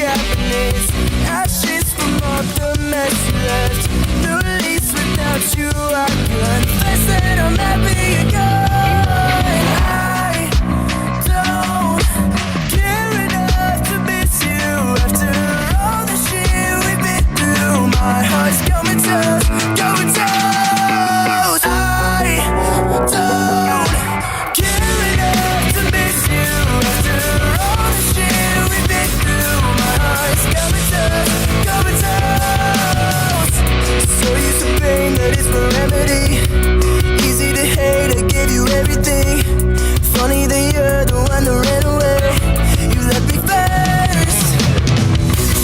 cabinets, ashes from all the mess you left. New lease without you, I confess that I'm happy you're gone. I don't care enough to miss you after all the shit we've been through. My heart's going tough, going tough. I don't care enough to miss you after all the shit we've been through. My heart's going tough, going tough. So used to pain that is my remedy. Easy to hate, I gave you everything. Funny that you're the one that ran away. You left me first.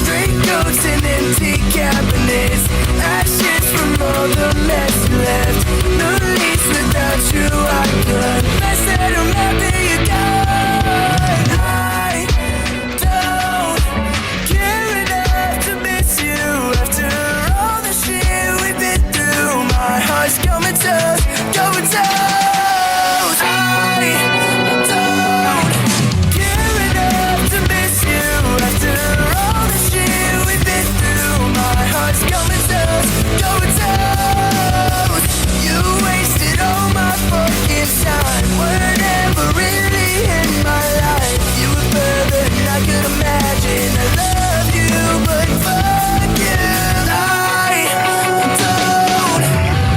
Straight coats and empty cabinets, ashes from all the mess you left. No leaves without you, I confess that I'm happy you're gone. I don't care enough to miss you after all the shit we've been through. My heart's going tough, going tough. I don't care enough to miss you after all the shit we've been through. My heart's going tough, going tough. You wasted all my fucking time. Were never really in my life. You were further than I could imagine. I love you, but fuck you. I don't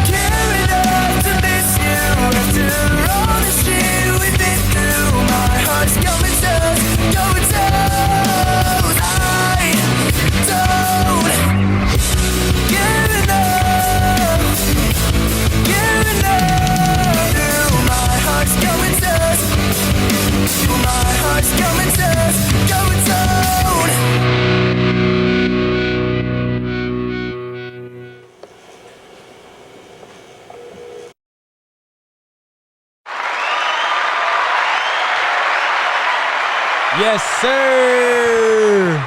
care enough to miss you after all the shit we've been through. My heart's going tough, going tough. I don't care enough, care enough. My heart's going tough, my heart's going tough, going tough. Yes, sir.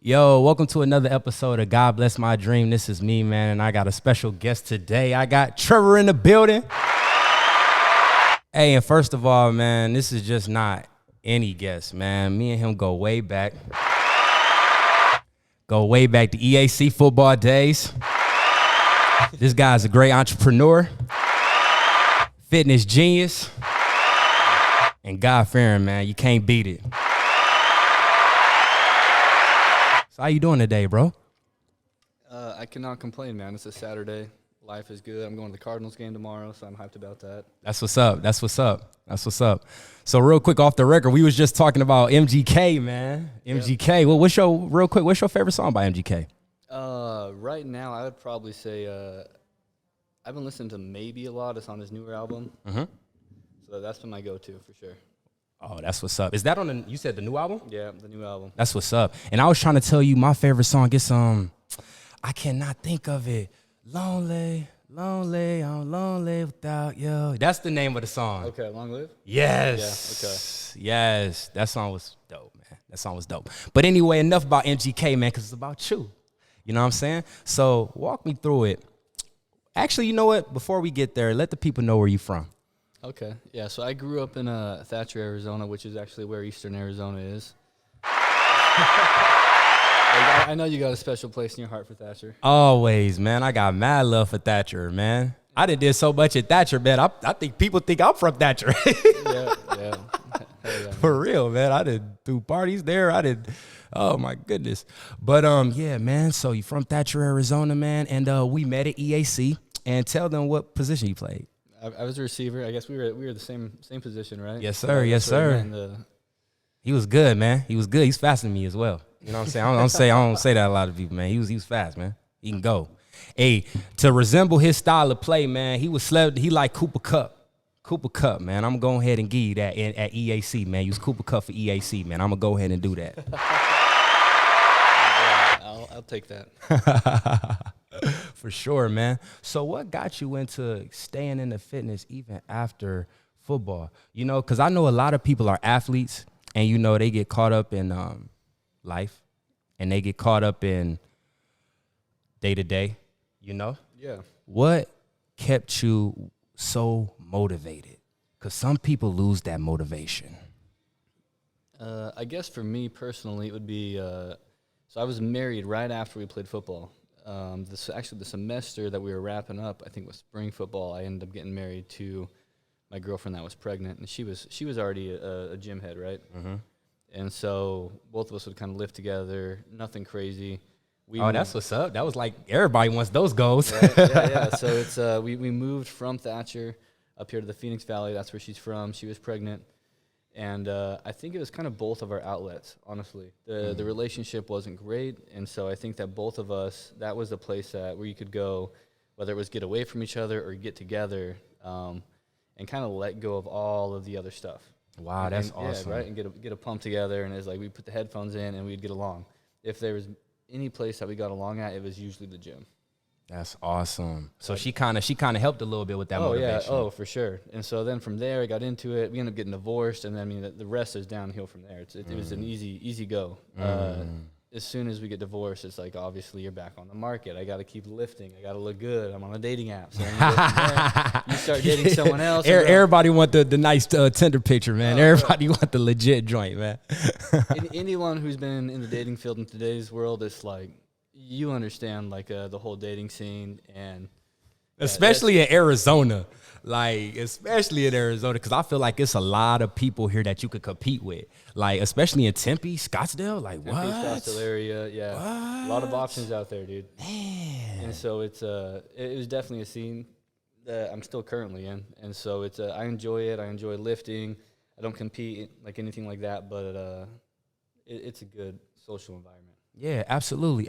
Yo, welcome to another episode of God Bless My Dream. This is me, man, and I got a special guest today. I got Trevor in the building. Hey, and first of all, man, this is just not any guest, man. Me and him go way back. Go way back to EAC football days. This guy's a great entrepreneur, fitness genius, and God-fearing, man. You can't beat it. So how you doing today, bro? I cannot complain, man. It's a Saturday. Life is good. I'm going to the Cardinals game tomorrow, so I'm hyped about that. That's what's up. That's what's up. That's what's up. So real quick off the record, we was just talking about MGK, man. MGK. Well, what's your favorite song by MGK? Right now, I would probably say I've been listening to Maybe a lot. It's on his newer album. Mm-hmm. So that's been my go-to for sure. Oh, that's what's up. Is that on you said the new album? Yeah, the new album. That's what's up. And I was trying to tell you my favorite song is I cannot think of it. Lonely, lonely, I'm lonely without you. That's the name of the song. Okay, Long Live? Yes. Yeah, okay. Yes. That song was dope, man. That song was dope. But anyway, enough about MGK, man, because it's about you. You know what I'm saying? So walk me through it. Actually, you know what? Before we get there, let the people know where you're from. Okay. Yeah, so I grew up in Thatcher, Arizona, which is actually where Eastern Arizona is. I know you got a special place in your heart for Thatcher. Always, man. I got mad love for Thatcher, man. I did so much at Thatcher, man. I think people think I'm from Thatcher. Yeah. Yeah, for real, man. I did do parties there. Oh my goodness. But yeah, man. So you from Thatcher, Arizona, man, and we met at EAC. And tell them what position you played. I was a receiver. I guess we were the same position, right? Yes, sir. Yes, sir. He was good, man. He was good. He's faster than me as well. You know what I'm saying? I don't say that a lot of people, man. He was fast, man. He can go. Hey, to resemble his style of play, man, he like Cooper Kupp. Cooper Kupp, man. I'm going to go ahead and give you that at EAC, man. Use Cooper Kupp for EAC, man. I'm going to go ahead and do that. I'll take that. For sure, man. So what got you into staying in the fitness even after football? You know, because I know a lot of people are athletes, and, you know, they get caught up in life, and they get caught up in day-to-day, you know? Yeah. What kept you so motivated? Because some people lose that motivation. I guess for me personally, it would be. So I was married right after we played football. Actually, the semester that we were wrapping up, I think was spring football. I ended up getting married to my girlfriend that was pregnant, and she was already a gym head, right? Mm-hmm. And so both of us would kind of live together, nothing crazy. That's what's up. That was like everybody wants those goals. Right? Yeah. So it's we moved from Thatcher up here to the Phoenix Valley. That's where she's from. She was pregnant. And I think it was kind of both of our outlets, honestly. The relationship wasn't great, and so I think that both of us, that was the place where you could go, whether it was get away from each other or get together, and kind of let go of all of the other stuff. Wow, that's awesome. Yeah, right, and get a pump together, and it's like we put the headphones in and we'd get along. If there was any place that we got along at, it was usually the gym. That's awesome. So she kind of helped a little bit with that motivation. Yeah, for sure. And so then from there, I got into it. We ended up getting divorced, and then the rest is downhill from there. It was an easy go. As soon as we get divorced, it's like obviously you're back on the market. I got to keep lifting. I got to look good. I'm on a dating app. So then you go from there, you start dating someone else. Everybody want the nice Tinder picture, man. Everybody want the legit joint, man. Anyone who's been in the dating field in today's world, it's like, you understand like the whole dating scene, and especially in Arizona, because I feel like it's a lot of people here that you could compete with, like especially in Tempe, Scottsdale, like Tempe, what? Scottsdale area, yeah, what? A lot of options out there, dude. Man, and so it was definitely a scene that I'm still currently in, and so I enjoy it. I enjoy lifting. I don't compete like anything like that, but it's a good social environment. Yeah, absolutely.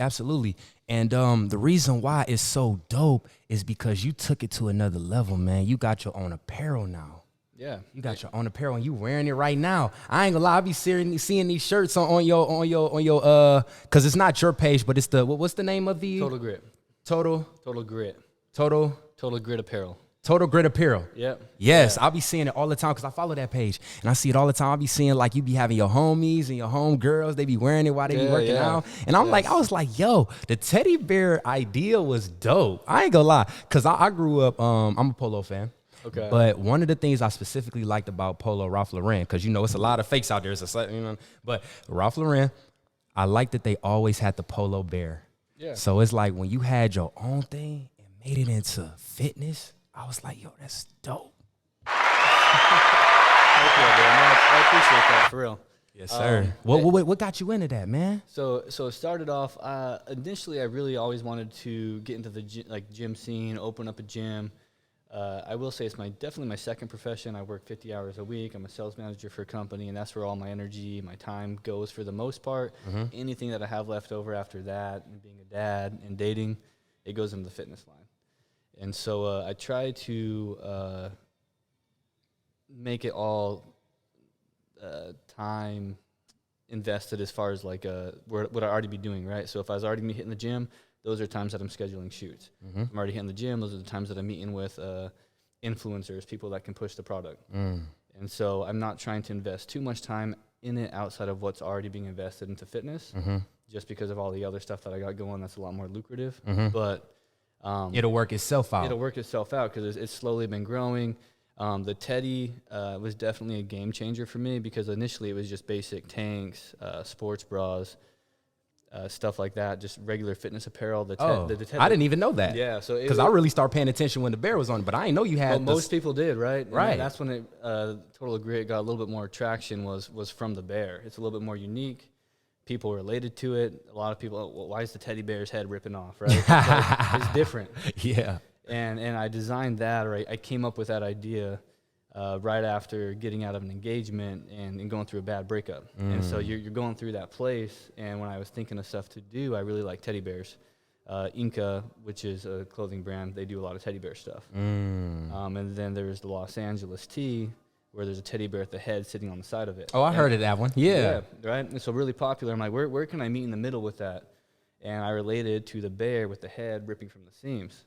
And the reason why it's so dope is because you took it to another level, man. You got your own apparel now. Yeah, you got your own apparel, and you wearing it right now. I ain't gonna lie, I be seeing these shirts on your because it's not your page, but it's what's the name of the Total Grit. Total Grit. Total Grit Apparel. Total Grit Apparel. Yep. Yes, yeah. I'll be seeing it all the time because I follow that page and I see it all the time. I'll be seeing like you be having your homies and your home girls. They be wearing it while they be working out. And I was like, yo, the teddy bear idea was dope. I ain't gonna lie, because I grew up, I'm a Polo fan. Okay. But one of the things I specifically liked about Polo Ralph Lauren, because it's a lot of fakes out there. But Ralph Lauren, I like that they always had the Polo bear. Yeah. So it's like when you had your own thing and made it into fitness, I was like, yo, that's dope. Thank you, man. I appreciate that, for real. Yes, sir. What got you into that, man? So it started off, initially I really always wanted to get into the gym scene, open up a gym. I will say it's definitely my second profession. I work 50 hours a week. I'm a sales manager for a company, and that's where all my energy, my time goes for the most part. Mm-hmm. Anything that I have left over after that, and being a dad and dating, it goes into the fitness line. And so I try to make it all time invested as far as like what I already be doing, right? So if I was already hitting the gym, those are times that I'm scheduling shoots. Mm-hmm. If I'm already hitting the gym, those are the times that I'm meeting with influencers, people that can push the product. Mm. And so I'm not trying to invest too much time in it outside of what's already being invested into fitness, just because of all the other stuff that I got going that's a lot more lucrative. Mm-hmm. But it'll work itself out. It'll work itself out because it's slowly been growing. The Teddy was definitely a game changer for me because initially it was just basic tanks, sports bras, stuff like that, just regular fitness apparel. The Teddy, I didn't even know that. Yeah, so because I really started paying attention when the bear was on, but I didn't know you had. Well, most people did, right? Right. And that's when Total Grit got a little bit more traction. Was from the bear. It's a little bit more unique. People related to it. A lot of people, well, why is the teddy bear's head ripping off, right? It's different. Yeah. And I designed that, or I came up with that idea right after getting out of an engagement and going through a bad breakup. And so you're going through that place, and when I was thinking of stuff to do, I really like teddy bears. Inca, which is a clothing brand, they do a lot of teddy bear stuff. And then there's the Los Angeles Tea, where there's a teddy bear at the head sitting on the side of it. Oh, I heard of that one. Yeah. Right? And so really popular. I'm like, where can I meet in the middle with that? And I related to the bear with the head ripping from the seams.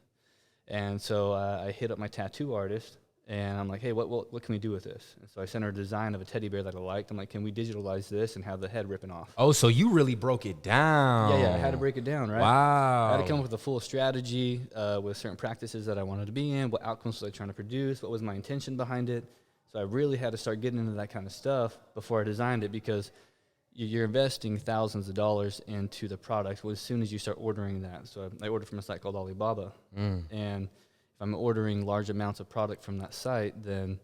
And so I hit up my tattoo artist, and I'm like, hey, what can we do with this? And so I sent her a design of a teddy bear that I liked. I'm like, can we digitalize this and have the head ripping off? Oh, so you really broke it down. Yeah, I had to break it down, right? Wow. I had to come up with a full strategy with certain practices that I wanted to be in, what outcomes was I trying to produce, what was my intention behind it. So I really had to start getting into that kind of stuff before I designed it, because you're investing thousands of dollars into the product as soon as you start ordering that. So I ordered from a site called Alibaba. And if I'm ordering large amounts of product from that site, then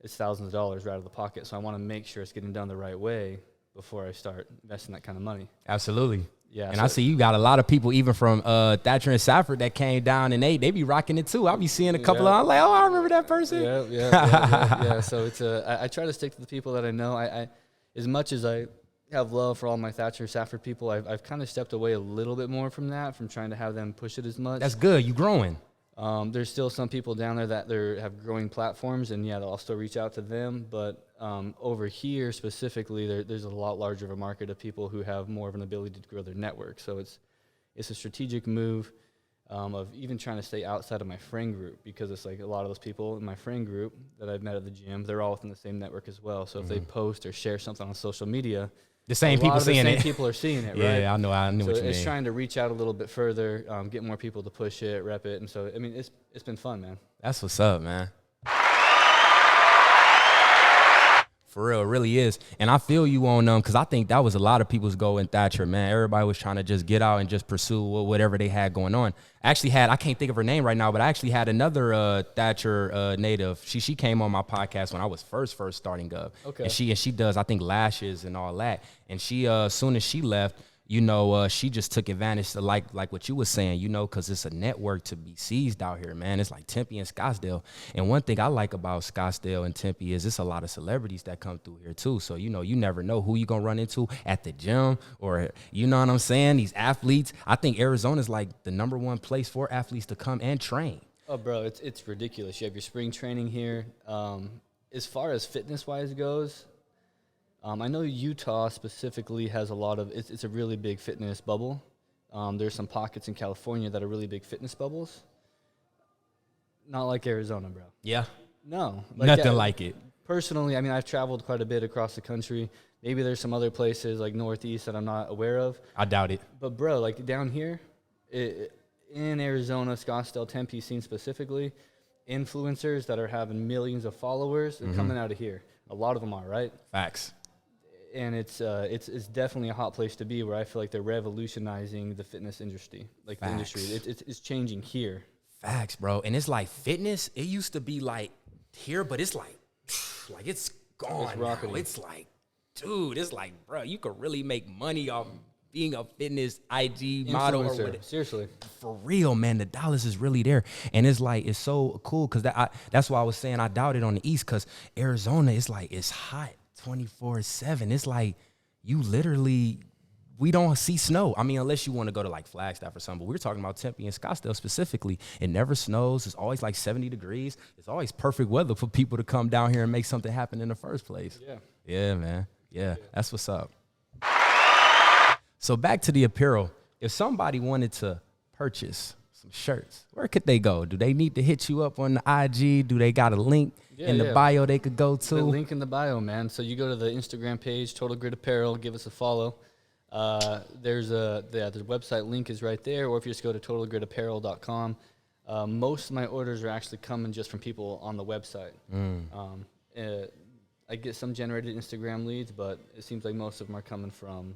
it's thousands of dollars right out of the pocket. So I want to make sure it's getting done the right way before I start investing that kind of money. Absolutely. Yeah. And So I see you got a lot of people, even from Thatcher and Safford, that came down, and they be rocking it too. I'll be seeing a couple of, I'm like, oh, I remember that person. Yeah. So it's I try to stick to the people that I know. I as much as I have love for all my Thatcher and Safford people, I've kind of stepped away a little bit more from that, from trying to have them push it as much. That's good. You growing. There's still some people down there that have growing platforms, and yeah, I'll still reach out to them. But over here specifically, there's a lot larger of a market of people who have more of an ability to grow their network. So it's a strategic move of even trying to stay outside of my friend group, because it's like a lot of those people in my friend group that I've met at the gym, they're all within the same network as well. So if they post or share something on social media, The same people seeing the it. same people are seeing it, right? Yeah, I know So what you it's mean. trying to reach out a little bit further, get more people to push it, rep it, and so I mean it's been fun, man. That's what's up, man. For real, it really is. And I feel you on them, because I think that was a lot of people's goal in Thatcher, man. Everybody was trying to just get out and just pursue whatever they had going on. I can't think of her name right now, but I actually had another Thatcher native. She came on my podcast when I was first starting up. Okay. And she does, I think, lashes and all that. And she, as soon as she left, you know, she just took advantage to like what you were saying, you know, because it's a network to be seized out here, man. It's like Tempe and Scottsdale. And one thing I like about Scottsdale and Tempe is it's a lot of celebrities that come through here too. So, you know, you never know who you're going to run into at the gym, or, you know what I'm saying? These athletes. I think Arizona's like the #1 place for athletes to come and train. Oh, bro, it's ridiculous. You have your spring training here. As far as fitness-wise goes, I know Utah specifically has a lot of, it's a really big fitness bubble. There's some pockets in California that are really big fitness bubbles. Not like Arizona, bro. Yeah. No. Nothing like it. Personally, I mean, I've traveled quite a bit across the country. Maybe there's some other places like Northeast that I'm not aware of. I doubt it. But, bro, like down here, in Arizona, Scottsdale, Tempe scene specifically, influencers that are having millions of followers are coming out of here. A lot of them are, right? Facts. And it's definitely a hot place to be, where I feel like they're revolutionizing the fitness industry. Like the industry, it's changing here. Facts, bro. And it's like fitness. It used to be like here, but it's like it's gone. It's now. rocketing. It's like, dude, it's like, bro, you could really make money off being a fitness IG model or Influencer, whatever. seriously. For real, man, the dollars is really there. And it's like, it's so cool, because that's why I was saying I doubt it on the East, because Arizona, it's like, it's hot 24/7. It's like, you literally, we don't see snow. I mean, unless you want to go to like Flagstaff or something, but we're talking about Tempe and Scottsdale specifically. It never snows. It's always like 70 degrees. It's always perfect weather for people to come down here and make something happen in the first place. Yeah. Yeah, man. Yeah, that's what's up. So back to the apparel. If somebody wanted to purchase some shirts, where could they go? Do they need to hit you up on the IG? Do they got a link in the bio they could go to? The link in the bio, man. So you go to the Instagram page, Total Grit Apparel, give us a follow. There's the website link is right there, or if you just go to totalgritapparel.com. Most of my orders are actually coming just from people on the website. I get some generated Instagram leads, but it seems like most of them are coming from.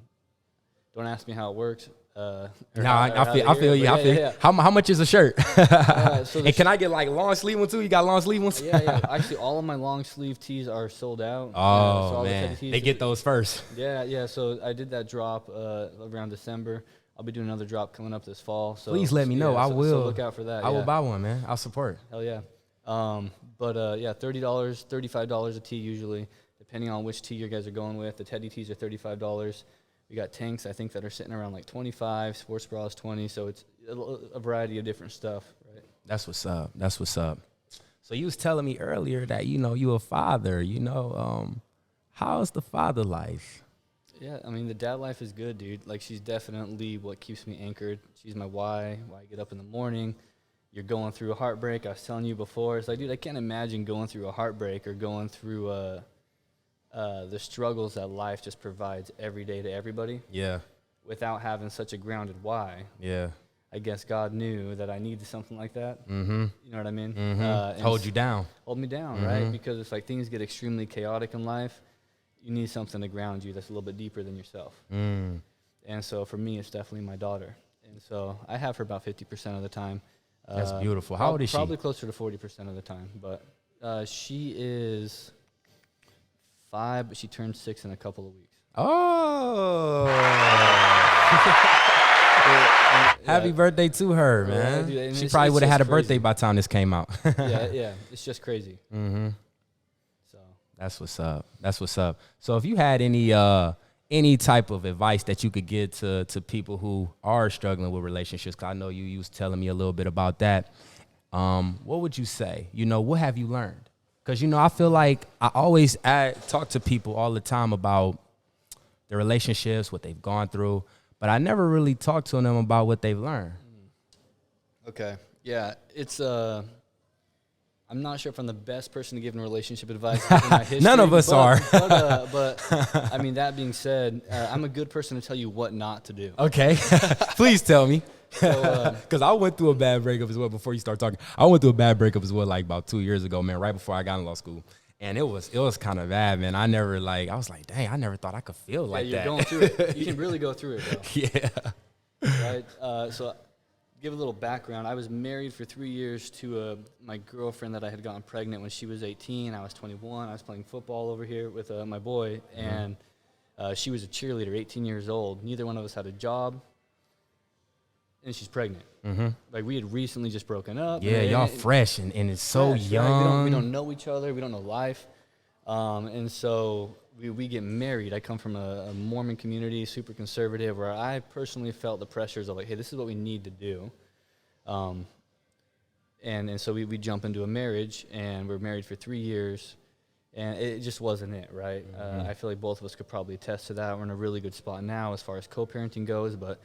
Don't ask me how it works. I feel you. Yeah. How much is a shirt? So And can I get like long sleeve one too? You got long sleeve ones? Yeah. Actually, all of my long sleeve tees are sold out. Oh, so all the man. teddy tees- They get those first. Yeah. So I did that drop around December. I'll be doing another drop coming up this fall. So Please let me know. I will. So look out for that. I will buy one, man. I'll support. Hell yeah. $30, $35 a tee usually, depending on which tee you guys are going with. The teddy tees are $35. We got tanks, I think, that are sitting around like 25. Sports bras 20. So it's a variety of different stuff, right? That's what's up. That's what's up. So you was telling me earlier that, you know, you a father, you know, how's the father life? Yeah, I mean, the dad life is good, dude. Like, she's definitely what keeps me anchored. She's my why I get up in the morning. You're going through a heartbreak. I was telling you before, it's like, dude, I can't imagine going through a heartbreak or going through the struggles that life just provides every day to everybody Yeah. without having such a grounded why. Yeah. I guess God knew that I needed something like that. Mm-hmm. You know what I mean? Mm-hmm. Hold you down. Hold me down, right? Because it's like things get extremely chaotic in life. You need something to ground you that's a little bit deeper than yourself. And so for me, it's definitely my daughter. And so I have her about 50% of the time. That's beautiful. How old is she? Probably closer to 40% of the time. But she is 5, but she turns 6 in a couple of weeks. Oh. Happy birthday to her, man. Dude, she probably would have had a crazy. birthday by the time this came out. yeah. It's just crazy. So That's what's up. That's what's up. So if you had any type of advice that you could give to people who are struggling with relationships, because I know you was telling me a little bit about that, what would you say? You know, what have you learned? Because, you know, I feel like I always talk to people all the time about their relationships, what they've gone through, but I never really talk to them about what they've learned. Okay. Yeah, it's I'm not sure if I'm the best person to give in relationship advice. Given my history, None of us are. but I mean, that being said, I'm a good person to tell you what not to do. Okay. Please tell me. So, Because I went through a bad breakup as well before you start talking. I went through a bad breakup as well like about 2 years ago, man, right before I got in law school. And it was kind of bad, man. I was like, dang, I never thought I could feel like you're that. going through it. You can really go through it, bro. Yeah. Right? So give a little background. I was married for 3 years to my girlfriend that I had gotten pregnant when she was 18. I was 21. I was playing football over here with my boy, and she was a cheerleader, 18 years old. Neither one of us had a job, and she's pregnant. Like, we had recently just broken up. Yeah, y'all fresh, and it's so fresh, young. Right? We don't know each other. We don't know life. And so we get married. I come from a Mormon community, super conservative, where I personally felt the pressures of like, hey, this is what we need to do. And so we jump into a marriage, and we're married for 3 years, and it just wasn't it, right? I feel like both of us could probably attest to that. We're in a really good spot now as far as co-parenting goes, but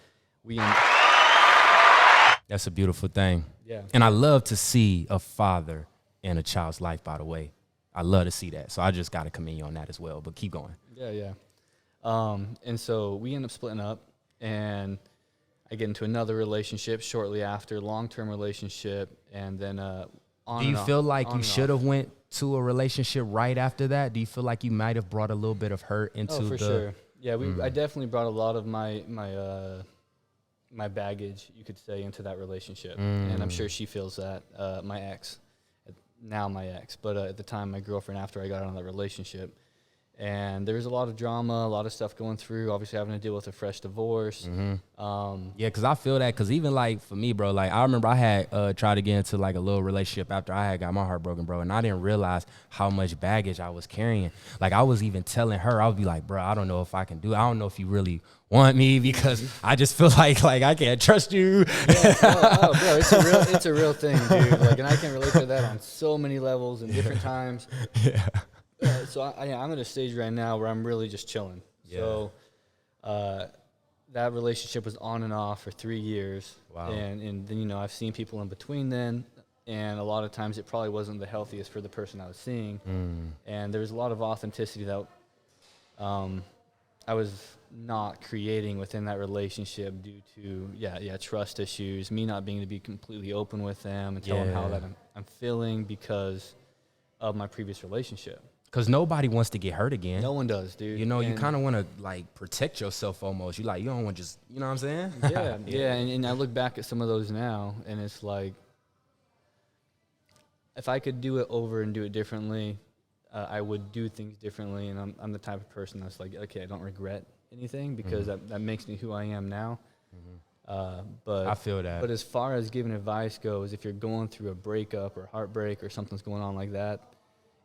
That's a beautiful thing. Yeah. And I love to see a father in a child's life, by the way. I love to see that. So I just got to commend you on that as well. But keep going. Yeah. And so we end up splitting up, and I get into another relationship shortly after, long-term relationship, and then on Do you and feel off, like on you and should off. have went to a relationship right after that? Do you feel like you might have brought a little bit of hurt into Oh, for the... sure. Yeah, I definitely brought a lot of my baggage, you could say, into that relationship. And I'm sure she feels that, my ex, now my ex, but at the time, my girlfriend, after I got out of that relationship. And there was a lot of drama, a lot of stuff going through, obviously having to deal with a fresh divorce. Yeah, because I feel that, because even like for me, bro, like I remember I had tried to get into like a little relationship after I had got my heart broken, bro, and I didn't realize how much baggage I was carrying. Like I was even telling her, I would be like, bro, I don't know if I can do it. I don't know if you really want me, because I just feel like I can't trust you. Bro, it's a real thing, dude. Like, and I can relate to that on so many levels and different times. Yeah. So I'm at a stage right now where I'm really just chilling. Yeah. So that relationship was on and off for 3 years. Wow. And then, I've seen people in between then, and a lot of times it probably wasn't the healthiest for the person I was seeing. And there was a lot of authenticity that I was not creating within that relationship due to, trust issues, me not being able to be completely open with them and tell them how that I'm feeling because of my previous relationship. Because nobody wants to get hurt again. No one does, dude. You know, you kind of want to like protect yourself almost. You don't want to just, you know what I'm saying? Yeah. And I look back at some of those now, and it's like, if I could do it over and do it differently, I would do things differently. And I'm the type of person that's like, okay, I don't regret anything because that makes me who I am now. But I feel that. But as far as giving advice goes, if you're going through a breakup or heartbreak or something's going on like that,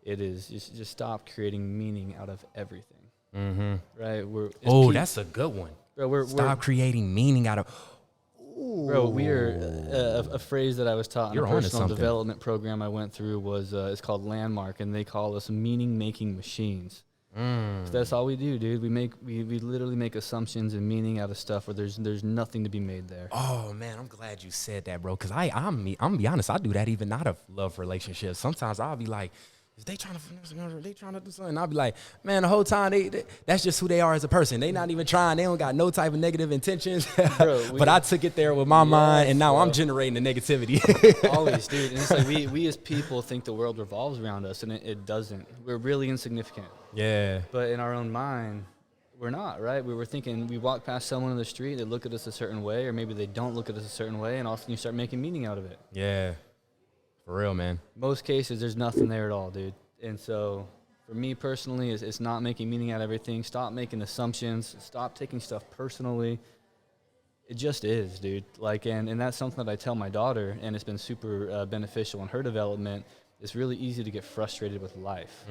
it is just stop creating meaning out of everything. Right? That's a good one. Bro, stop creating meaning out of. Bro, we are a phrase that I was taught in You're a onto personal something. development program I went through was it's called Landmark, and they call us meaning-making machines. So that's all we do, dude. We literally make assumptions and meaning out of stuff where there's nothing to be made there. Oh man, I'm glad you said that, bro. Cause I'm be honest, I do that even out of love relationships. Sometimes I'll be like, Is they trying to finesse me? They trying to do something? And I'll be like, man, the whole time that's just who they are as a person. They not even trying. They don't got no type of negative intentions. Bro, but I took it there with my mind, and now bro. I'm generating the negativity. Always, dude. And it's like we as people think the world revolves around us, and it doesn't. We're really insignificant. Yeah. But in our own mind, we're not, right? We were thinking, we walk past someone in the street, they look at us a certain way, or maybe they don't look at us a certain way, and all of a sudden you start making meaning out of it. Yeah. For real, man. Most cases, there's nothing there at all, dude. And so, for me personally, it's not making meaning out of everything. Stop making assumptions. Stop taking stuff personally. It just is, dude. Like, and that's something that I tell my daughter, and it's been super beneficial in her development. It's really easy to get frustrated with life.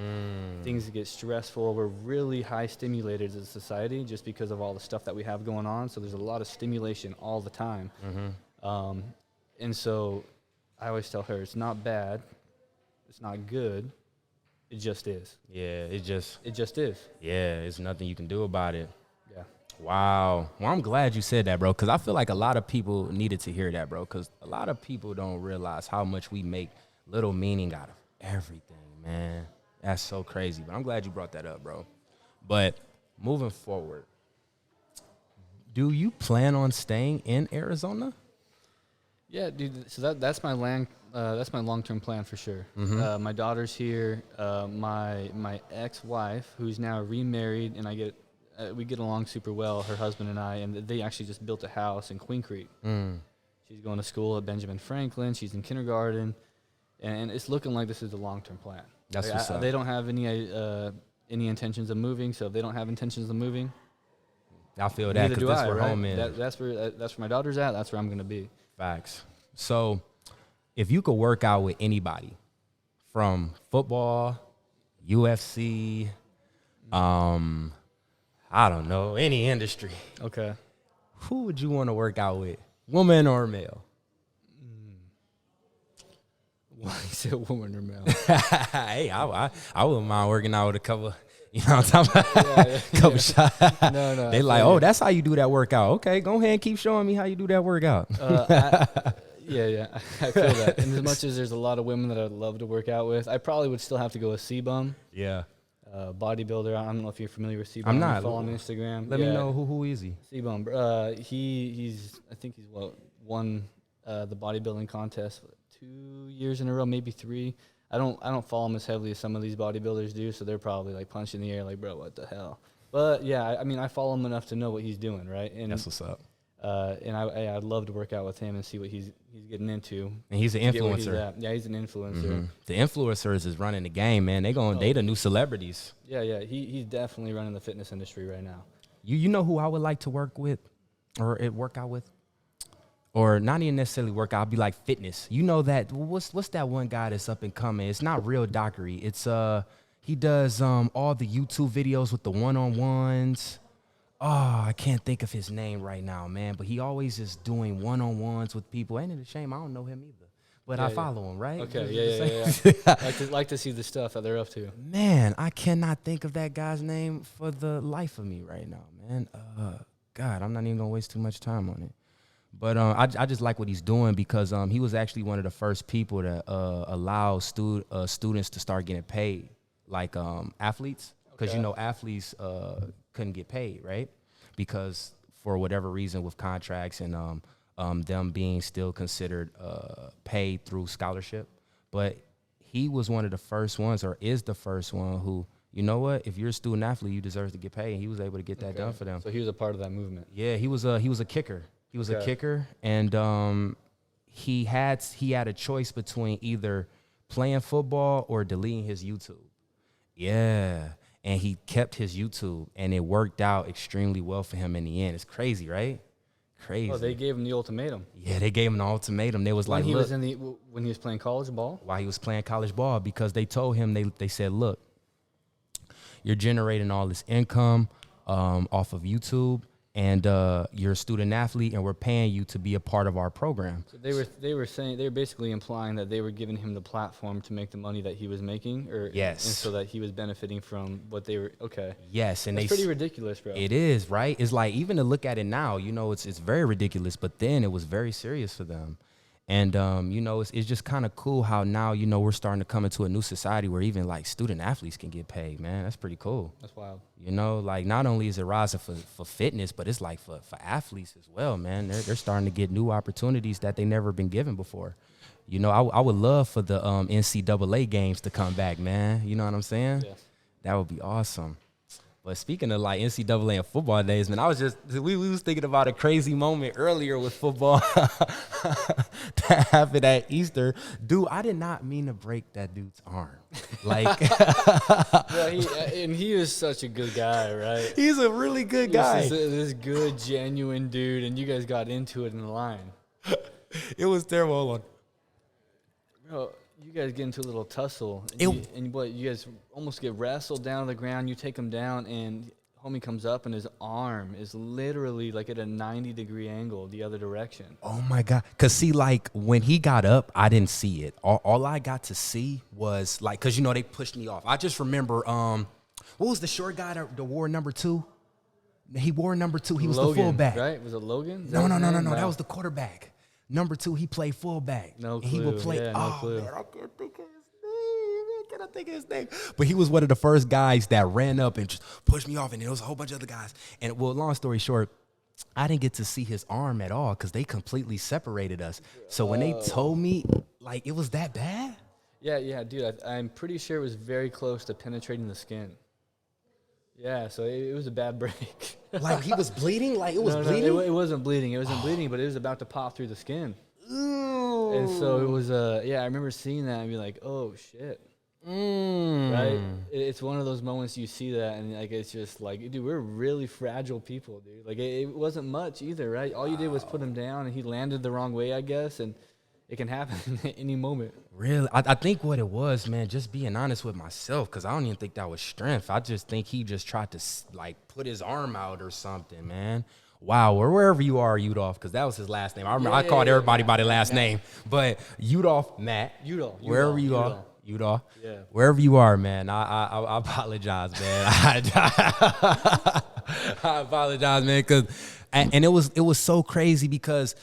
Things get stressful. We're really high stimulated as a society just because of all the stuff that we have going on. So there's a lot of stimulation all the time. And so I always tell her, it's not bad. It's not good. It just is. Yeah, it just is. Yeah, there's nothing you can do about it. Yeah. Wow. Well, I'm glad you said that, bro, because I feel like a lot of people needed to hear that, bro, because a lot of people don't realize how much we make little meaning out of everything, man. That's so crazy. But I'm glad you brought that up, bro. But moving forward, do you plan on staying in Arizona? Yeah, dude. So that's my long-term plan for sure. My daughter's here. My ex-wife, who's now remarried, and we get along super well, her husband and I, and they actually just built a house in Queen Creek. She's going to school at Benjamin Franklin. She's in kindergarten. And it's looking like this is the long-term plan. That's what's up. They don't have any intentions of moving, so if they don't have intentions of moving, I feel that because that's where right? home is. That's where my daughter's at. That's where I'm going to be. Facts. So if you could work out with anybody from football, UFC, I don't know, any industry, Okay. who would you want to work out with, woman or male? Why you said woman or male? Hey, I wouldn't mind working out with a couple. You know what I'm talking about? Couple shots. No. They like, oh, that's how you do that workout. Okay, go ahead and keep showing me how you do that workout. Yeah. I feel that. And as much as there's a lot of women that I'd love to work out with, I probably would still have to go with C-Bum. Yeah. Bodybuilder. I don't know if you're familiar with C-Bum. I'm not. Follow on Instagram. Let me know who is he? C-Bum. He's won the bodybuilding contest 2 years in a row, maybe 3. I don't follow him as heavily as some of these bodybuilders do, so they're probably like punching the air like, bro, what the hell? But yeah, I mean, I follow him enough to know what he's doing, right? And That's what's up. And I'd love to work out with him and see what he's getting into. And he's an influencer. Yeah, he's an influencer. The influencers is running the game, man. They the new celebrities. Yeah. He's definitely running the fitness industry right now. You know who I would like to work with, or work out with, or not even necessarily work out. I'd be like fitness. You know that what's that one guy that's up and coming? It's not Real Dockery. It's he does all the YouTube videos with the one-on-ones. Oh, I can't think of his name right now, man. But he always is doing one-on-ones with people. Ain't it a shame? I don't know him either. But I follow him, right? Okay, yeah. like to see the stuff that they're up to. Man, I cannot think of that guy's name for the life of me right now, man. God, I'm not even gonna waste too much time on it. But I just like what he's doing because he was actually one of the first people to allow students to start getting paid, like athletes, because you know athletes couldn't get paid, right? Because for whatever reason with contracts and them being still considered paid through scholarship. But he was one of the first ones, or is the first one, who, you know what, if you're a student athlete, you deserve to get paid. And he was able to get that done for them. So he was a part of that movement. Yeah, he was a kicker. He was a kicker, and he had a choice between either playing football or deleting his YouTube. Yeah, and he kept his YouTube, and it worked out extremely well for him in the end. It's crazy, right? Crazy. Oh, they gave him the ultimatum. Yeah, they gave him the ultimatum. They was when like, he look, was when he was playing college ball. While he was playing college ball, because they told him they said, look, you're generating all this income off of YouTube. And you're a student athlete, and we're paying you to be a part of our program. So they were basically implying that they were giving him the platform to make the money that he was making, yes, and so that he was benefiting from what they were. Okay, yes, and that's pretty ridiculous, bro. It is, right? It's like, even to look at it now, you know, it's very ridiculous, but then it was very serious for them. And, you know, it's just kind of cool how now, you know, we're starting to come into a new society where even like student athletes can get paid, man. That's pretty cool. That's wild. You know, like not only is it rising for fitness, but it's like for athletes as well, man. They're starting to get new opportunities that they never been given before. You know, I would love for the NCAA games to come back, man. You know what I'm saying? Yes. That would be awesome. But speaking of like NCAA and football days, man, I was just we was thinking about a crazy moment earlier with football that happened at Easter. Dude, I did not mean to break that dude's arm. Like, And he is such a good guy, right? he's a really good guy. This good, genuine dude, and you guys got into it in the line. It was terrible. Hold on. Bro, you guys get into a little tussle, and you guys almost get wrestled down to the ground. You take him down, and homie comes up, and his arm is literally like at a 90-degree angle the other direction. Oh my God. Cause see, like when he got up, I didn't see it. All I got to see was like, cause you know, they pushed me off. I just remember, what was the short guy that wore number 2? He wore number 2. He was Logan, the fullback. right? Was it Logan? No. That was the quarterback. Number 2, he played fullback. No And he would clue. play. Yeah, no oh clue. man, I can't think of his name. Man, can I think of his name? But he was one of the first guys that ran up and just pushed me off, and there was a whole bunch of other guys. And well, long story short, I didn't get to see his arm at all because they completely separated us. So when they told me, like, it was that bad. Yeah, dude. I'm pretty sure it was very close to penetrating the skin. Yeah, so it was a bad break. Like he was bleeding. Like it was No, bleeding. it wasn't bleeding. It wasn't bleeding, but it was about to pop through the skin. Ooh. And so it was, yeah, I remember seeing that and be like, oh, shit. Right? It's one of those moments you see that and like it's just like, dude, we're really fragile people, dude. Like it wasn't much either, right? All you did was put him down and he landed the wrong way, I guess, and it can happen at any moment. Really? I think what it was, man, just being honest with myself, because I don't even think that was strength. I just think he just tried to, like, put his arm out or something, man. Wow, or wherever you are, Udolph, because that was his last name. I remember I called everybody by their last name. But Udolph, Matt, wherever you are, Udolph, Yeah. wherever you are, man, I apologize, man. I apologize, man, because and it was so crazy because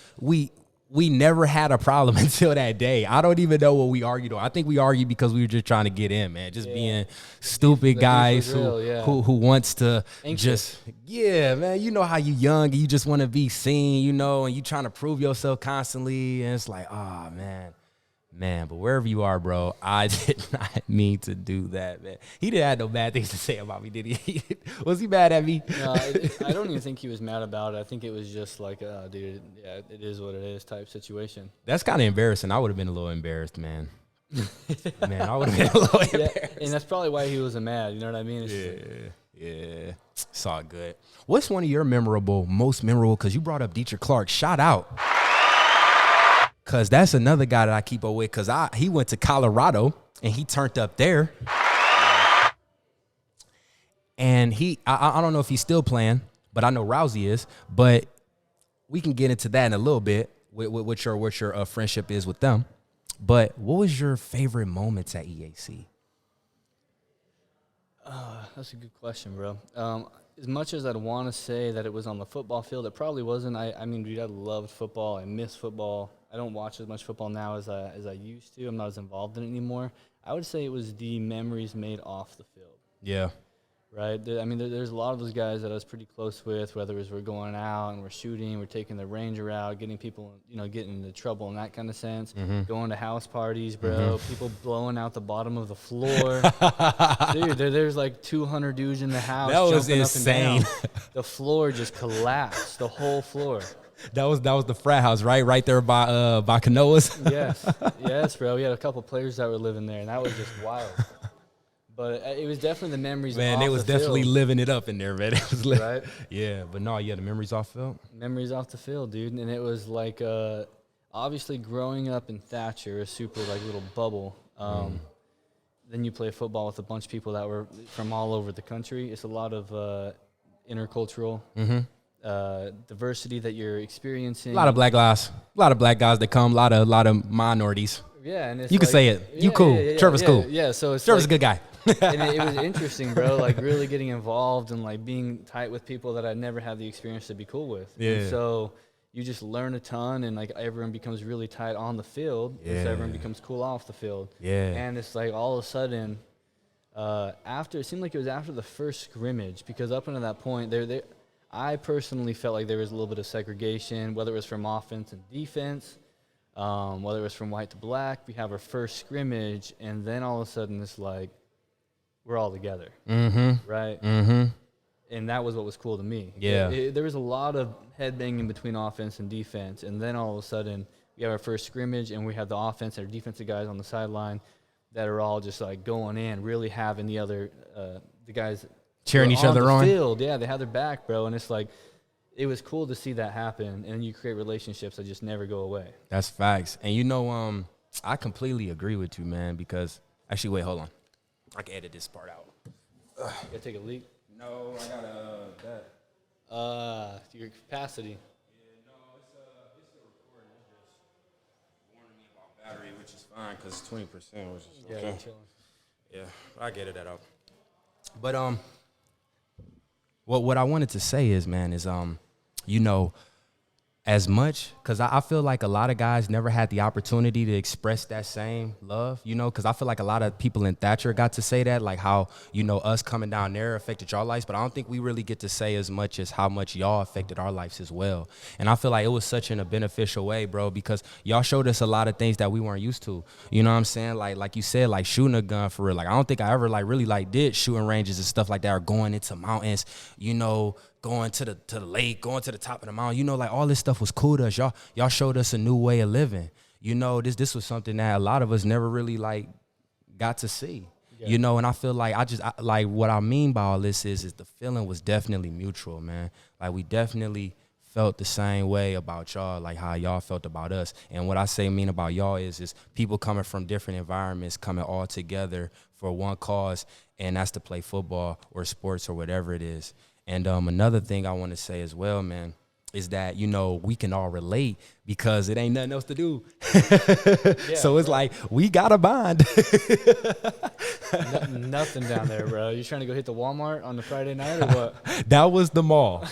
we never had a problem until that day. I don't even know what we argued on. I think we argued because we were just trying to get in, man. Just being stupid guys who wants to just, man, you know how you young and you just want to be seen, you know, and you trying to prove yourself constantly. And it's like, oh, man, but wherever you are, bro, I did not mean to do that, man. He didn't have no bad things to say about me, did he? Was he mad at me? No, I don't even think he was mad about it. I think it was just like, dude, yeah, it is what it is type situation. That's kind of embarrassing. I would have been a little embarrassed, man. Man, I would have been a little embarrassed. And that's probably why he wasn't mad. You know what I mean? Yeah. It's all good. What's one of your most memorable, because you brought up Dietrich Clark. Shout out. Because that's another guy that I keep up with because he went to Colorado and he turned up there. And I don't know if he's still playing, but I know Rousey is. But we can get into that in a little bit, what your friendship is with them. But what was your favorite moments at EAC? That's a good question, bro. As much as I'd want to say that it was on the football field, it probably wasn't. I mean, dude, I loved football. I miss football. I don't watch as much football now as I used to. I'm not as involved in it anymore. I would say it was the memories made off the field. Yeah. Right? I mean, there's a lot of those guys that I was pretty close with, whether it was we're going out and we're shooting, we're taking the Ranger out, getting people, getting into trouble in that kind of sense, going to house parties, bro, people blowing out the bottom of the floor. Dude, there's like 200 dudes in the house. That was jumping insane. Up and down. The floor just collapsed, the whole floor. That was the frat house, right there by Canoas. Yes, bro. We had a couple players that were living there, and that was just wild. But it was definitely the memories. Man, they was definitely living it up in there, man. It was right. Yeah, but no, the memories off field. Memories off the field, dude, and it was like obviously growing up in Thatcher, a super like little bubble. Then you play football with a bunch of people that were from all over the country. It's a lot of intercultural. Diversity that you're experiencing. A lot of black guys that come. A lot of minorities. Yeah, and it's you can say it. You cool. Trevor's cool. Yeah, so it's Trevor's a good guy. And it was interesting, bro. Like really getting involved and like being tight with people that I never had the experience to be cool with. Yeah. And so you just learn a ton, and like everyone becomes really tight on the field. Yeah. So everyone becomes cool off the field. Yeah. And it's like all of a sudden, it seemed like it was after the first scrimmage, because up until that point, I personally felt like there was a little bit of segregation, whether it was from offense and defense, whether it was from white to black. We have our first scrimmage, and then all of a sudden it's like we're all together, right? And that was what was cool to me. Yeah. There was a lot of headbanging between offense and defense, and then all of a sudden we have our first scrimmage, and we have the offense and our defensive guys on the sideline that are all just like going in, really having the guys Cheering each other the on. field. Yeah, they have their back, bro, and it's like it was cool to see that happen, and you create relationships that just never go away. That's facts. And you know, I completely agree with you, man, because actually, wait, hold on. I can edit this part out. You gotta take a leak. No, I got that. Your capacity. Yeah, no, it's still recording. It's just warning me about battery, which is fine because it's 20%, which is Yeah, okay. you're chilling. Yeah, I get it that out. But what I wanted to say is, man, is you know, as much, because I feel like a lot of guys never had the opportunity to express that same love, you know, because I feel like a lot of people in Thatcher got to say that, like how, you know, us coming down there affected y'all lives, but I don't think we really get to say as much as how much y'all affected our lives as well. And I feel like it was such in a beneficial way, bro, because y'all showed us a lot of things that we weren't used to. You know what I'm saying? Like you said, like shooting a gun for real. Like I don't think I ever like really like did shooting ranges and stuff like that, or going into mountains, you know, going to the lake, going to the top of the mountain, you know, like all this stuff was cool to us. Y'all showed us a new way of living. You know, this was something that a lot of us never really like got to see. Yeah. You know, and I feel like like what I mean by all this is the feeling was definitely mutual, man. Like we definitely felt the same way about y'all, like how y'all felt about us. And what I mean about y'all is people coming from different environments coming all together for one cause, and that's to play football or sports or whatever it is. And another thing I want to say as well, man, is that, you know, we can all relate because it ain't nothing else to do. So it's like, we got a bond. Nothing down there, bro. You trying to go hit the Walmart on the Friday night or what? That was the mall.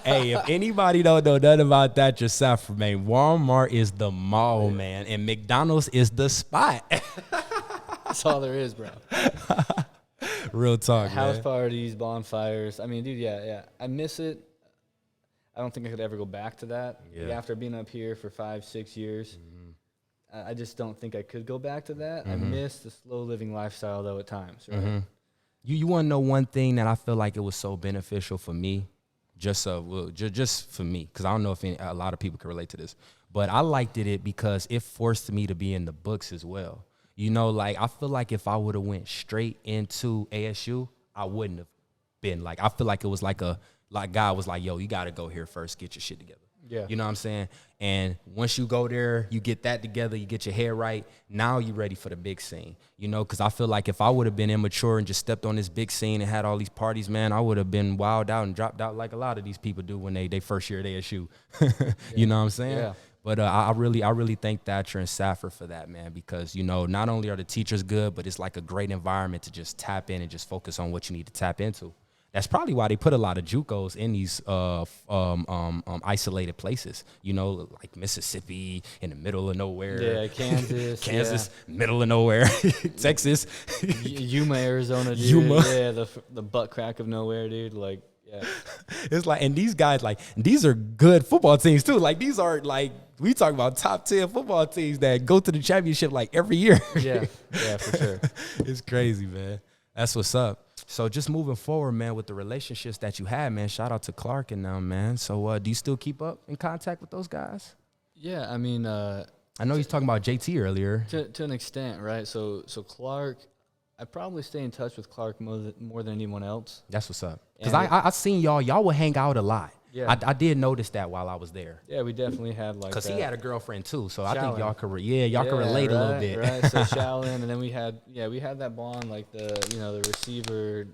Hey, if anybody don't know nothing about that yourself, man, Walmart is the mall, man, and McDonald's is the spot. That's all there is, bro. Real talk, House man. parties, bonfires. I mean, dude, yeah. I miss it. I don't think I could ever go back to that. Yeah. Like, after being up here for 5-6 years, I just don't think I could go back to that. I miss the slow living lifestyle, though, at times, right? You want to know one thing that I feel like it was so beneficial for me, just for me, because I don't know if a lot of people can relate to this, but I liked it because it forced me to be in the books as well. You know, like, I feel like if I would have went straight into ASU, I wouldn't have been. Like, I feel like it was like God was like, yo, you got to go here first, get your shit together. Yeah. You know what I'm saying? And once you go there, you get that together, you get your hair right, now you're ready for the big scene. You know, because I feel like if I would have been immature and just stepped on this big scene and had all these parties, man, I would have been wilded out and dropped out like a lot of these people do when they first year at ASU. You know what I'm saying? Yeah. But I really thank Thatcher and Safford for that, man, because, you know, not only are the teachers good, but it's like a great environment to just tap in and just focus on what you need to tap into. That's probably why they put a lot of JUCOs in these isolated places, you know, like Mississippi in the middle of nowhere. Yeah, Kansas. Middle of nowhere. Texas. Yuma, Arizona, dude. Yuma. Yeah, the butt crack of nowhere, dude. Like, yeah. It's like, and these guys, like, these are good football teams too. Like, these are like, we talk about top 10 football teams that go to the championship like every year. Yeah, for sure. It's crazy, man. That's what's up. So just moving forward, man, with the relationships that you had, man, shout out to Clark and them, man. So do you still keep up in contact with those guys? Yeah, I mean, I know he's talking about JT earlier. To an extent, right? So Clark, I probably stay in touch with Clark more than anyone else. That's what's up. Because I seen y'all would hang out a lot. Yeah. I did notice that while I was there. Yeah, we definitely had like because he had a girlfriend too, so I think Shaolin. y'all could relate a little bit. Right. So Shaolin, and then we had that bond, like the receiver,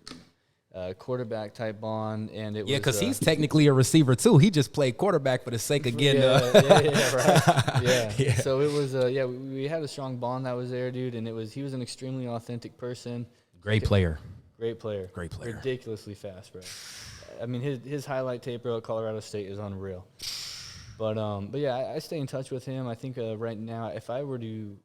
quarterback type bond, and it was because he's technically a receiver too. He just played quarterback for the sake of getting. Right. Yeah. So it was we had a strong bond that was there, dude, and he was an extremely authentic person. Great player. Ridiculously fast, bro. I mean, his highlight tape, bro, at Colorado State is unreal. But yeah, I stay in touch with him. I think right now, if I were to,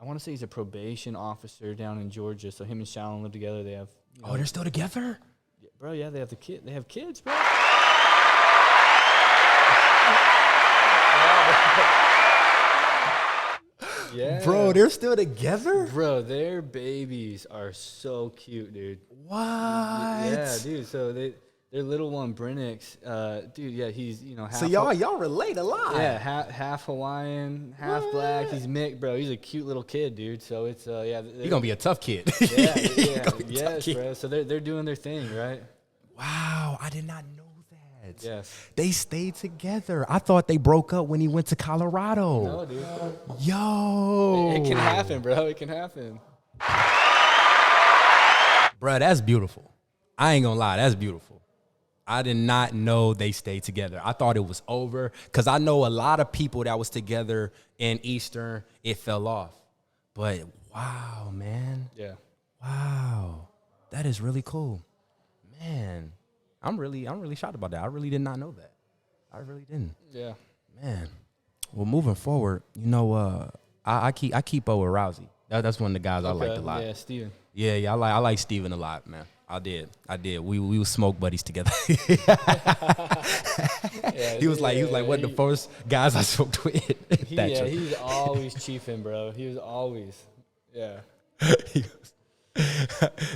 I want to say he's a probation officer down in Georgia. So him and Shallon live together. They have. Oh, they're still together? Yeah, bro, yeah, they have the kid. They have kids, bro. Yeah. Bro, they're still together? Bro, their babies are so cute, dude. What? Yeah, dude. So their little one, Brennix, dude, yeah, he's, half. So y'all relate a lot. Yeah, half Hawaiian, half black. He's mixed, bro. He's a cute little kid, dude. So it's yeah. You're gonna be a tough kid. Yeah, Yes, bro. So they're doing their thing, right? Wow, I did not know that. Yes. They stayed together. I thought they broke up when he went to Colorado. No, dude. Yo. It can happen, bro. It can happen. Bro, that's beautiful. I ain't gonna lie, that's beautiful. I did not know they stayed together. I thought it was over because I know a lot of people that was together in Eastern, it fell off. But wow, man. Yeah. Wow. That is really cool. Man, I'm really shocked about that. I really did not know that. I really didn't. Yeah. Man. Well, moving forward, I keep up with Rousey. That's one of the guys I liked a lot. Yeah, Steven. Yeah, I like Steven a lot, man. I did. We were smoke buddies together. He was like one of the first guys I smoked with. He's always chiefing, bro. He was always, yeah.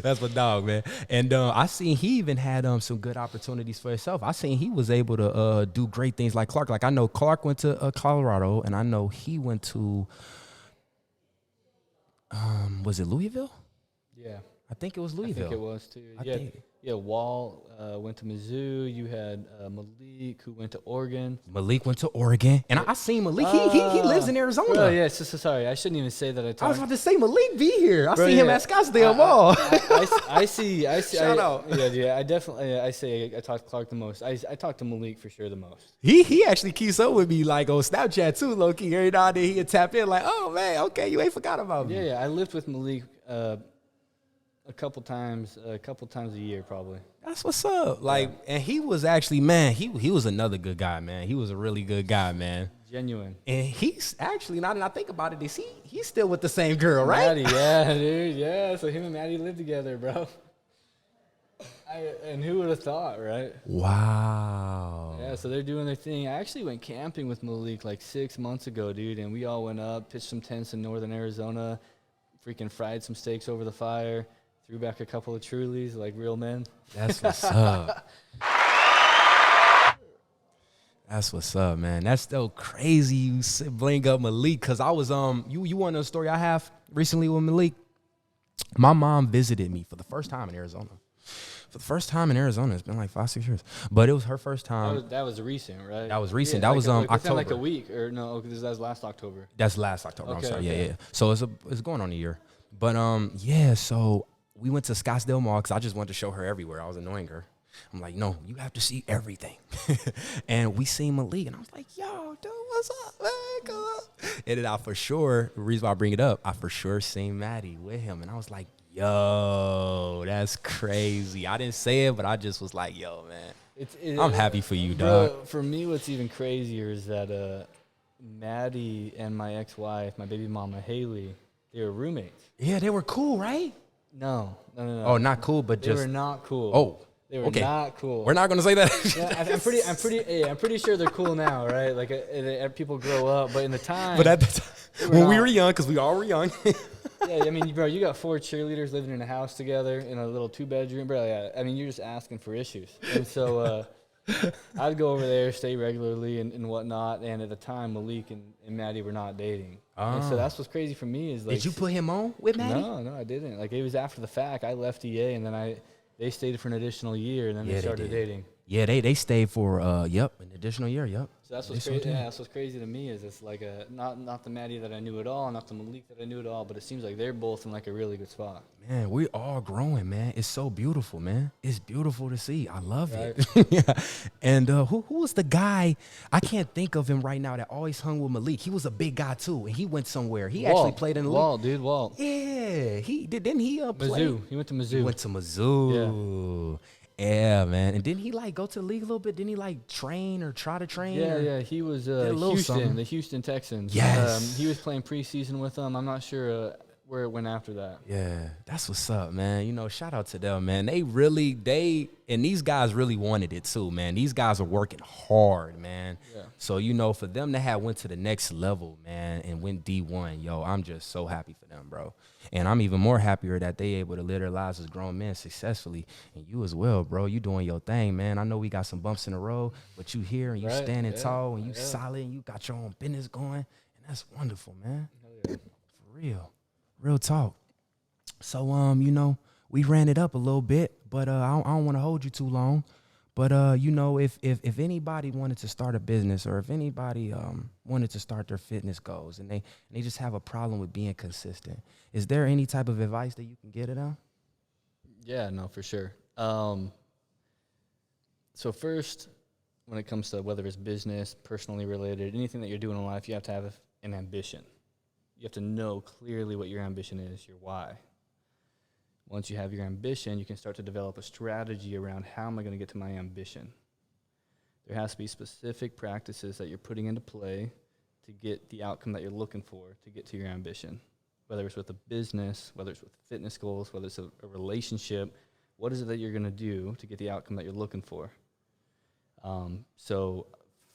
That's my dog, man. And I seen he even had some good opportunities for himself. I seen he was able to do great things like Clark. Like I know Clark went to Colorado, and I know he went to was it Louisville? Yeah. I think it was Louisville. I think it was too. I think. Yeah, Wall went to Mizzou. You had Malik who went to Oregon. Malik went to Oregon, and I seen Malik. He lives in Arizona. Bro, yeah, so sorry. I shouldn't even say that. I was about to say Malik be here. I Bro, see him at Scottsdale Mall. I see. Shout out. Yeah. I definitely. I say I talk to Clark the most. I talk to Malik for sure the most. He actually keeps up with me like on Snapchat too, low key. Every now and then he'd tap in like, oh man, okay, you ain't forgot about me. Yeah. I lived with Malik a couple times a year probably. That's what's up. Like, and he was actually, man, he was another good guy, man. He was a really good guy, man. Genuine. And he's actually, now that I think about it, he's still with the same girl, right? Maddie, yeah, dude, yeah. So him and Maddie live together, bro. And who would have thought, right? Wow. Yeah, so they're doing their thing. I actually went camping with Malik like 6 months ago, dude, and we all went up, pitched some tents in northern Arizona, freaking fried some steaks over the fire, threw back a couple of Trulies like real men. That's what's up. That's what's up, man. That's still crazy you bring up Malik, because I was, you want to know a story I have recently with Malik? My mom visited me for the first time in Arizona. For the first time in Arizona, it's been like 5-6 years, but it was her first time. That was recent, right? That was recent. Yeah, that was October. Like a week or no? Because that was last October. That's last October. Okay, I'm sorry. okay. Yeah. So it's going on a year, but yeah. So we went to Scottsdale Mall because I just wanted to show her everywhere. I was annoying her. I'm like, no, you have to see everything. And we seen Malik, and I was like, yo, dude, what's up, man? Come up. And then the reason why I bring it up, I for sure seen Maddie with him, and I was like, yo, that's crazy. I didn't say it, but I just was like, yo, man, I'm happy for you, dog. Bro, for me, what's even crazier is that Maddie and my ex-wife, my baby mama, Haley, they were roommates. Yeah, they were cool, right? No. Oh, not cool, but they just. were not cool. Oh. They were not cool. We're not gonna say that. Yeah, I'm pretty sure they're cool now, right? Like people grow up, but in the time. But at the time, when we were young, because we all were young. Yeah, I mean, bro, you got 4 cheerleaders living in a house together in a little 2-bedroom, bro. Yeah, I mean, you're just asking for issues. And so I'd go over there, stay regularly and whatnot. And at the time, Malik and Maddie were not dating. And so that's what's crazy for me is like. Did you put him on with Maddie? No, I didn't. Like it was after the fact. I left EA and then they stayed for an additional year and then they started dating. Yeah, they stayed for an additional year. Yep. So that's what's crazy. Yeah, that's what's crazy to me is it's like not the Maddie that I knew at all, not the Malik that I knew at all, but it seems like they're both in like a really good spot. Man, we all growing, man. It's so beautiful, man. It's beautiful to see. I love it. Yeah. And who was the guy? I can't think of him right now that always hung with Malik. He was a big guy too, and he went somewhere. He actually played in the Walt, dude. Walt. Yeah, didn't he play? Mizzou. He went to Mizzou. He went to Mizzou. Yeah, man. And didn't he like go to the league a little bit? Didn't he like train or try to train? Yeah, or- yeah. He was a little something. the Houston Texans. Yes. He was playing preseason with them. I'm not sure where it went after that. Yeah, that's what's up, man. You know, shout out to them, man. And these guys really wanted it too, man. These guys are working hard, man. Yeah. So, you know, for them to have went to the next level, man, and went D1, yo, I'm just so happy for them, bro. And I'm even more happier that they able to live their lives as grown men successfully. And you as well, bro. You doing your thing, man. I know we got some bumps in the road, but you here and you Right, standing yeah, tall and you yeah. solid and you got your own business going. And that's wonderful, man. Hell yeah. For real. Real talk. So, you know, we ran it up a little bit, but I don't want to hold you too long. But you know, if anybody wanted to start a business, or if anybody wanted to start their fitness goals, and they just have a problem with being consistent, is there any type of advice that you can get to them? Yeah, no, for sure. So first, when it comes to whether it's business, personally related, anything that you're doing in life, you have to have an ambition. You have to know clearly what your ambition is, your why. Once you have your ambition, you can start to develop a strategy around how am I going to get to my ambition. There has to be specific practices that you're putting into play to get the outcome that you're looking for to get to your ambition. Whether it's with a business, whether it's with fitness goals, whether it's a relationship, what is it that you're going to do to get the outcome that you're looking for? So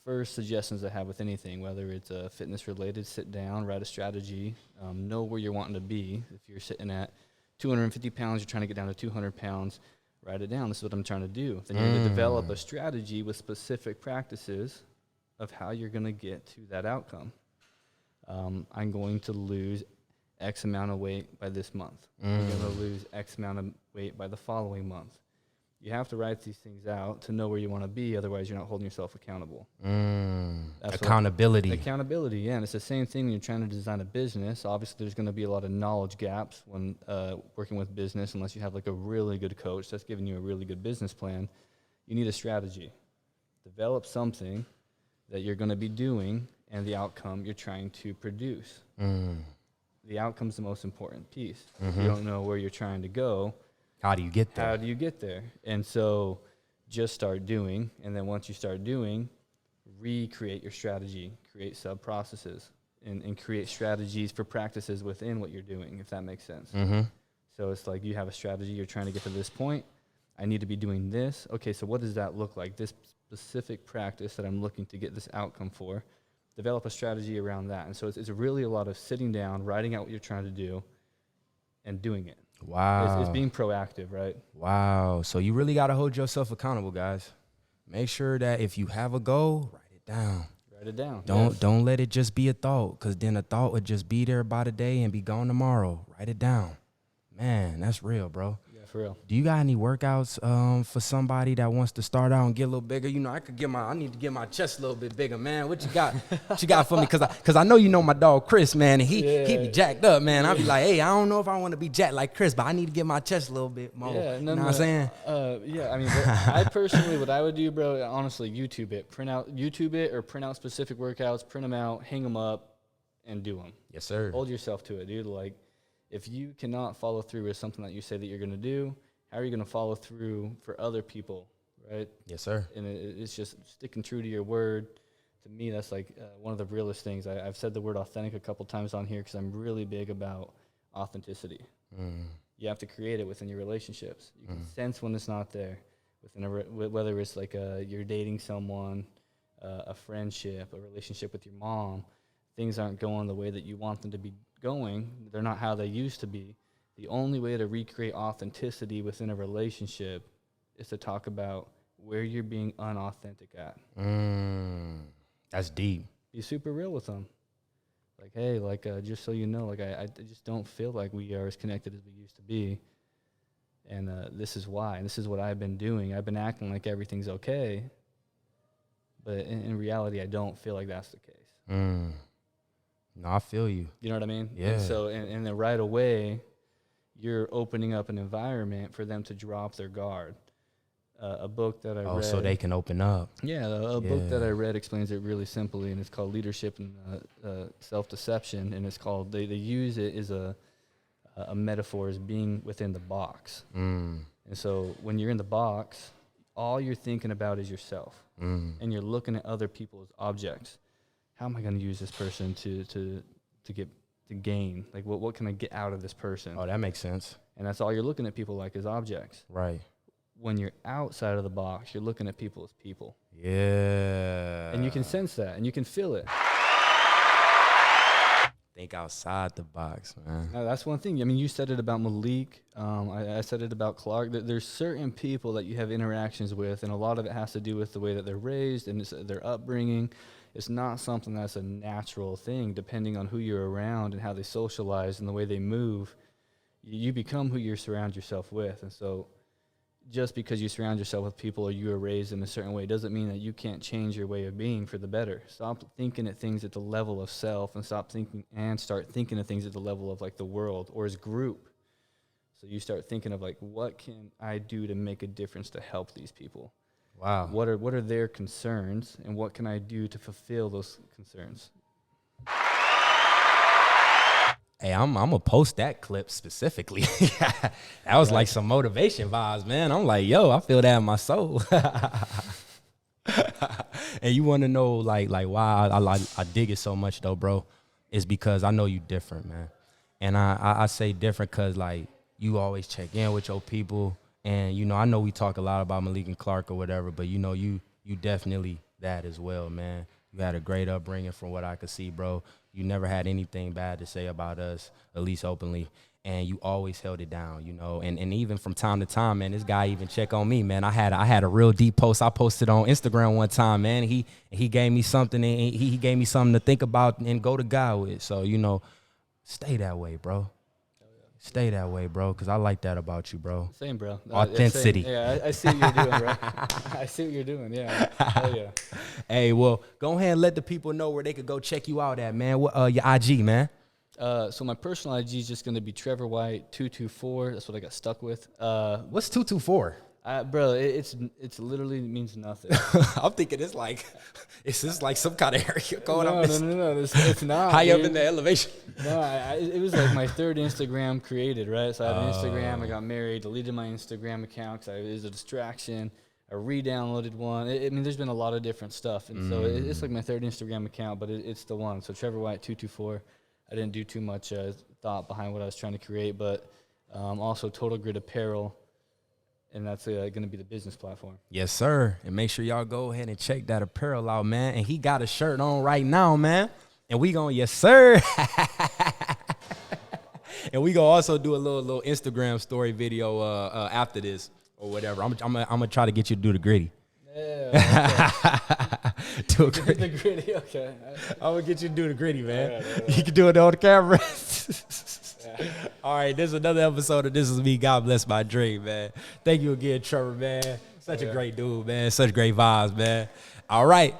first suggestions I have with anything, whether it's fitness related, sit down, write a strategy, know where you're wanting to be. If you're sitting at 250 pounds, you're trying to get down to 200 pounds, write it down. This is what I'm trying to do. Then you're going to develop a strategy with specific practices of how you're going to get to that outcome. I'm going to lose X amount of weight by this month. I'm going to lose X amount of weight by the following month. You have to write these things out to know where you want to be. Otherwise, you're not holding yourself accountable. That's Accountability. Accountability, yeah. And it's the same thing when you're trying to design a business. Obviously, there's going to be a lot of knowledge gaps when working with business, unless you have like a really good coach that's giving you a really good business plan. You need a strategy. Develop something that you're going to be doing and the outcome you're trying to produce. The outcome's the most important piece. If you don't know where you're trying to go, how do you get there? how do you get there? And so just start doing, and then once you start doing, recreate your strategy, create sub-processes, and create strategies for practices within what you're doing, if that makes sense. So it's like you have a strategy, you're trying to get to this point, I need to be doing this. Okay, so what does that look like? This specific practice that I'm looking to get this outcome for, develop a strategy around that. And so it's really a lot of sitting down, writing out what you're trying to do, and doing it. Wow. It's being proactive, right? Wow. So you really got to hold yourself accountable, guys. Make sure that if you have a goal, write it down. Write it down. Don't let it just be a thought, because then a thought would just be there by the day and be gone tomorrow. Write it down. Man, that's real, bro. Yeah, for real. Do you got any workouts for somebody that wants to start out and get a little bigger? You know, I need to get my chest a little bit bigger, man. What you got? What you got for me? Cause I know you know my dog Chris, man, and he be jacked up, man. I be like, hey, I don't know if I want to be jacked like Chris, but I need to get my chest a little bit more. Yeah, you know what I'm saying? Yeah, I mean, I personally, what I would do, bro, honestly, YouTube it, print out specific workouts, print them out, hang them up, and do them. Yes, sir. Hold yourself to it, dude. Like, if you cannot follow through with something that you say that you're going to do, how are you going to follow through for other people, right? Yes, sir. And it's just sticking true to your word. To me, that's like one of the realest things. I've said the word authentic a couple times on here because I'm really big about authenticity. You have to create it within your relationships. You can sense when it's not there. Whether it's like you're dating someone, a friendship, a relationship with your mom, things aren't going the way that you want them to be going. They're not how they used to be. The only way to recreate authenticity within a relationship is to talk about where you're being unauthentic at. That's deep. Be super real with them. Like, hey, like, just so you know, like, I just don't feel like we are as connected as we used to be. And this is why. And this is what I've been doing. I've been acting like everything's okay. But in reality, I don't feel like that's the case. No, I feel you. You know what I mean? Yeah. And so, and then right away, you're opening up an environment for them to drop their guard. A book that I read. So they can open up. Yeah, a book that I read explains it really simply, and it's called Leadership and Self-Deception, and it's called, they use it as a metaphor as being within the box. And And so when you're in the box, all you're thinking about is yourself. And you're looking at other people as objects. How am I going to use this person to gain? Like, what can I get out of this person? Oh, that makes sense. And that's all you're looking at people like as objects. Right. When you're outside of the box, you're looking at people as people. Yeah. And you can sense that, and you can feel it. Think outside the box, man. Now, that's one thing. I mean, you said it about Malik. I said it about Clark. There's certain people that you have interactions with, and a lot of it has to do with the way that they're raised and their upbringing. It's not something that's a natural thing, depending on who you're around and how they socialize and the way they move. You become who you surround yourself with. And so just because you surround yourself with people or you are raised in a certain way doesn't mean that you can't change your way of being for the better. Stop thinking at things at the level of self and start thinking of things at the level of like the world or as group. So you start thinking of like, what can I do to make a difference to help these people? Wow. What are their concerns and what can I do to fulfill those concerns? Hey, I'm gonna post that clip specifically. That was like some motivation vibes, man. I'm like, yo, I feel that in my soul. And you want to know like why I dig it so much though, bro? Is because I know you different, man. And I say different because like you always check in with your people, and you know I know we talk a lot about Malik and Clark or whatever, but you know you definitely that as well, man. You had a great upbringing from what I could see, bro. You never had anything bad to say about us, at least openly. And you always held it down, you know. And even from time to time, man, this guy even check on me, man. I had a real deep post I posted on Instagram one time, man. He gave me something, and he gave me something to think about and go to God with. So, you know, stay that way, bro. Stay that way, bro, because I like that about you, bro. Same, bro. Authenticity. Yeah, I see what you're doing, bro. I see what you're doing, yeah. Hell yeah. Hey, well, go ahead and let the people know where they could go check you out at, man. What your IG, man? So my personal IG is just going to be Trevor White 224. That's what I got stuck with. What's 224? Bro, it's literally means nothing. I'm thinking it's just like some kind of area code. No, it's not. High up dude. in the elevation. No, it was like my third Instagram created, right? So I had an Instagram. I got married, deleted my Instagram account because it was a distraction. I re-downloaded one. I mean, there's been a lot of different stuff, and so it's like my third Instagram account, but it's the one. So Trevor White 224. I didn't do too much thought behind what I was trying to create, but also Total Grit Apparel. And that's going to be the business platform. Yes, sir. And make sure y'all go ahead and check that apparel out, man. And he got a shirt on right now, man. And we going, yes, sir. And we going to also do a little Instagram story video after this or whatever. I'm gonna try to get you to do the gritty. Yeah. Okay. Do a gritty. The gritty, okay. I'm going to get you to do the gritty, man. All right. You can do it on the camera. All right, this is another episode of This Is Me, God Bless My Dream, man. Thank you again, Trevor, man. Such a great dude, man. Such great vibes, man. All right.